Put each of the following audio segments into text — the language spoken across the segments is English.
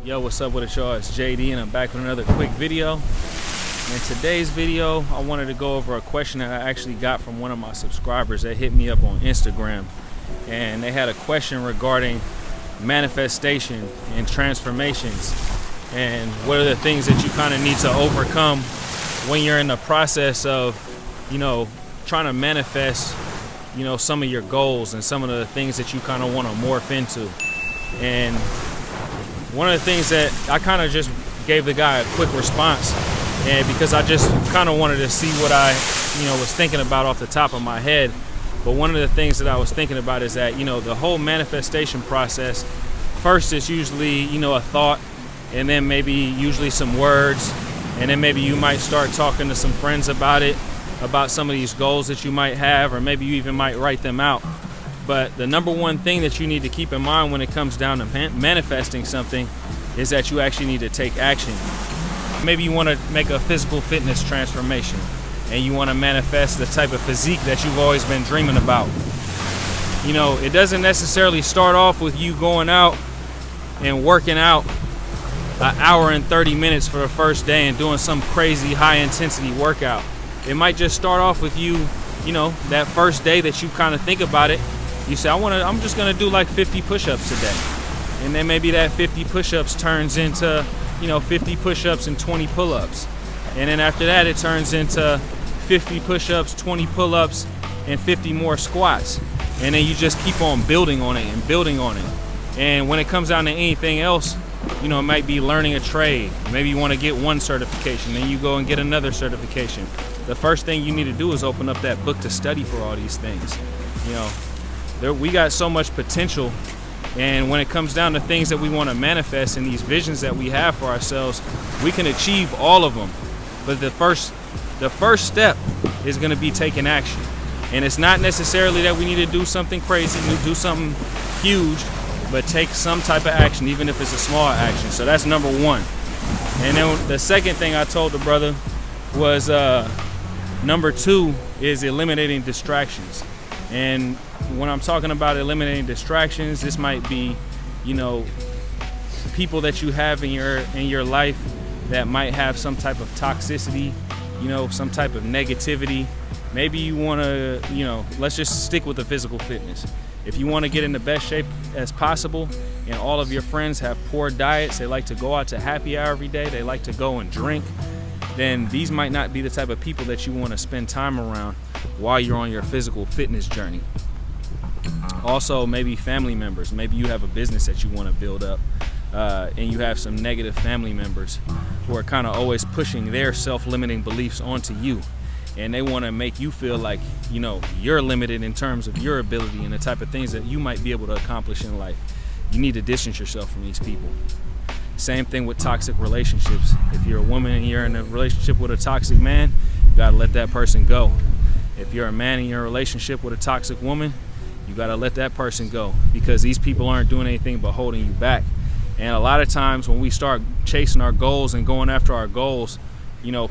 Yo, what's up with it, y'all? It's JD and I'm back with another quick video. In today's video, I wanted to go over a question that I actually got from one of my subscribers that hit me up on Instagram. And they had a question regarding manifestation and transformations and what are the things that you kind of need to overcome when you're in the process of, trying to manifest, some of your goals and some of the things that you kind of want to morph into. And one of the things that I kind of just gave the guy a quick response, and because I just kind of wanted to see what I, was thinking about off the top of my head. But one of the things that I was thinking about is that, the whole manifestation process, first it's usually, a thought, and then maybe usually some words, and then maybe you might start talking to some friends about it, about some of these goals that you might have, or maybe you even might write them out. But the number one thing that you need to keep in mind when it comes down to manifesting something is that you actually need to take action. Maybe you want to make a physical fitness transformation and you want to manifest the type of physique that you've always been dreaming about. It doesn't necessarily start off with you going out and working out an hour and 30 minutes for the first day and doing some crazy high intensity workout. It might just start off with you, that first day that you kind of think about it. You say, I'm just gonna do like 50 push-ups today. And then maybe that 50 push-ups turns into, 50 push-ups and 20 pull-ups. And then after that, it turns into 50 push-ups, 20 pull-ups, and 50 more squats. And then you just keep on building on it and building on it. And when it comes down to anything else, it might be learning a trade. Maybe you wanna get one certification, then you go and get another certification. The first thing you need to do is open up that book to study for all these things. We got so much potential, and when it comes down to things that we want to manifest and these visions that we have for ourselves, we can achieve all of them. But the first step is going to be taking action. And it's not necessarily that we need to do something crazy, do something huge, but take some type of action, even if it's a small action. So that's number one. And then the second thing I told the brother was number two is eliminating distractions. And when I'm talking about eliminating distractions, this might be, people that you have in your life that might have some type of toxicity, some type of negativity. Maybe you want to, let's just stick with the physical fitness. If you want to get in the best shape as possible, and all of your friends have poor diets, they like to go out to happy hour every day, they like to go and drink, then these might not be the type of people that you want to spend time around while you're on your physical fitness journey. Also, maybe family members. Maybe you have a business that you want to build up, and you have some negative family members who are kind of always pushing their self-limiting beliefs onto you, and they want to make you feel like you're limited in terms of your ability and the type of things that you might be able to accomplish in life. You need to distance yourself from these people. Same thing with toxic relationships. If you're a woman and you're in a relationship with a toxic man, you gotta let that person go. If you're a man and you're in a relationship with a toxic woman, you gotta let that person go, because these people aren't doing anything but holding you back. And a lot of times when we start chasing our goals and going after our goals,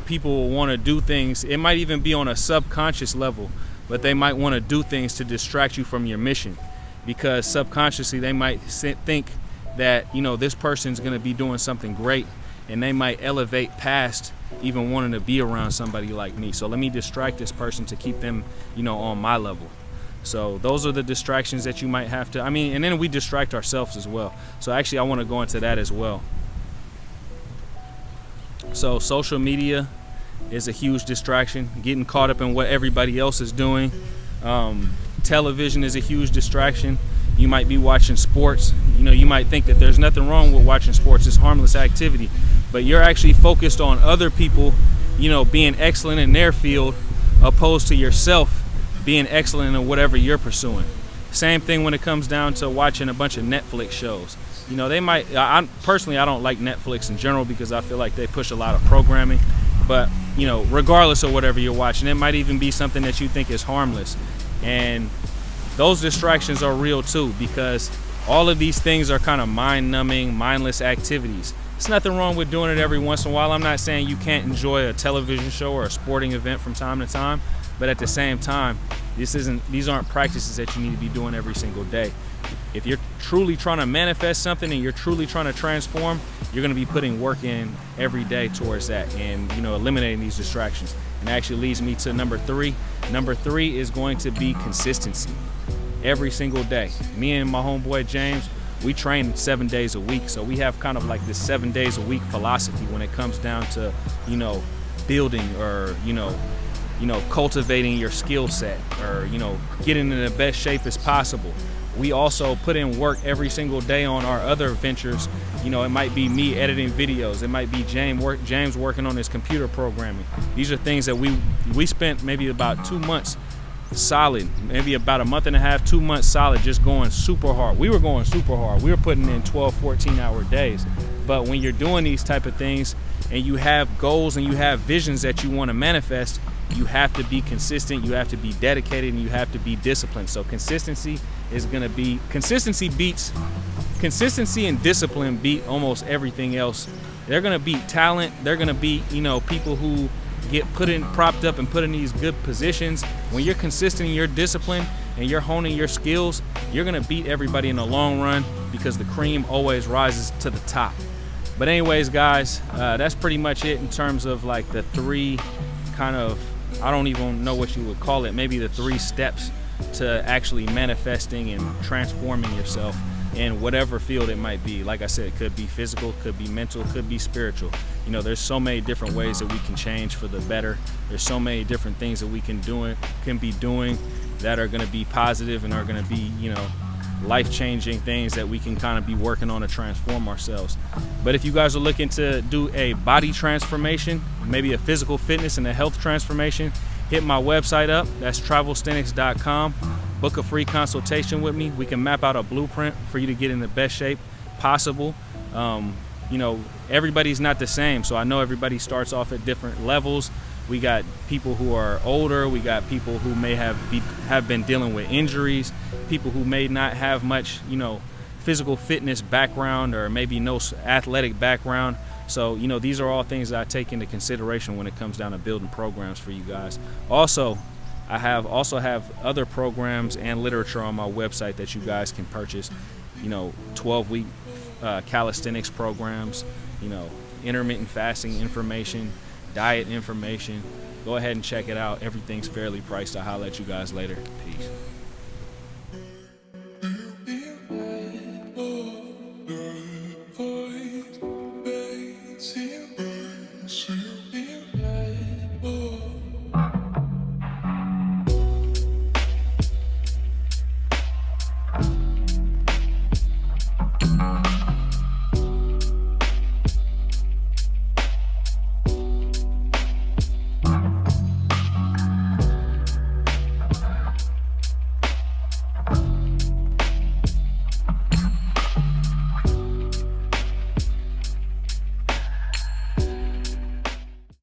people will want to do things. It might even be on a subconscious level, but they might want to do things to distract you from your mission, because subconsciously they might think that this person's going to be doing something great, and they might elevate past even wanting to be around somebody like me. So let me distract this person to keep them on my level. So those are the distractions that you might have to, and then we distract ourselves as well. So actually I want to go into that as well. So social media is a huge distraction, getting caught up in what everybody else is doing. Television is a huge distraction. You might be watching sports. You might think that there's nothing wrong with watching sports. It's harmless activity. But you're actually focused on other people, being excellent in their field, opposed to yourself being excellent in whatever you're pursuing. Same thing when it comes down to watching a bunch of Netflix shows. I don't like Netflix in general because I feel like they push a lot of programming. But, regardless of whatever you're watching, it might even be something that you think is harmless. And those distractions are real too, because all of these things are kind of mind-numbing, mindless activities. There's nothing wrong with doing it every once in a while. I'm not saying you can't enjoy a television show or a sporting event from time to time, but at the same time, These aren't practices that you need to be doing every single day. If you're truly trying to manifest something and you're truly trying to transform, you're going to be putting work in every day towards that, and eliminating these distractions. And that actually leads me to number 3. Number 3 is going to be consistency. Every single day. Me and my homeboy James, we train 7 days a week, so we have kind of like this 7 days a week philosophy when it comes down to building, or cultivating your skill set, or getting in the best shape as possible. We also put in work every single day on our other ventures. It might be me editing videos, it might be James working on his computer programming. These are things that we spent maybe about 2 months solid, maybe about a month and a half, 2 months solid, just going super hard. We were going super hard. We were putting in 12, 14-hour days. But when you're doing these type of things and you have goals and you have visions that you want to manifest, you have to be consistent, you have to be dedicated, and you have to be disciplined. So consistency and discipline beat almost everything else. They're going to beat talent. They're going to beat, people who get propped up and put in these good positions. When you're consistent and you're disciplined and you're honing your skills, you're going to beat everybody in the long run, because the cream always rises to the top. But anyways, guys, that's pretty much it in terms of like the 3 kind of, I don't even know what you would call it, maybe the 3 steps to actually manifesting and transforming yourself in whatever field it might be. Like I said, it could be physical, could be mental, could be spiritual. There's so many different ways that we can change for the better. There's so many different things that we can be doing that are going to be positive and are going to be, life-changing things that we can kind of be working on to transform ourselves. But if you guys are looking to do a body transformation, maybe a physical fitness and a health transformation, hit my website up. That's Travelsthenix.com. Book a free consultation with me. We can map out a blueprint for you to get in the best shape possible. Everybody's not the same, so I know everybody starts off at different levels. We got people who are older. We got people who may have been dealing with injuries. People who may not have much, physical fitness background, or maybe no athletic background. So, these are all things that I take into consideration when it comes down to building programs for you guys. Also, I have other programs and literature on my website that you guys can purchase. 12-week calisthenics programs, intermittent fasting information, diet information. Go ahead and check it out. Everything's fairly priced. I'll holler at you guys later. Peace.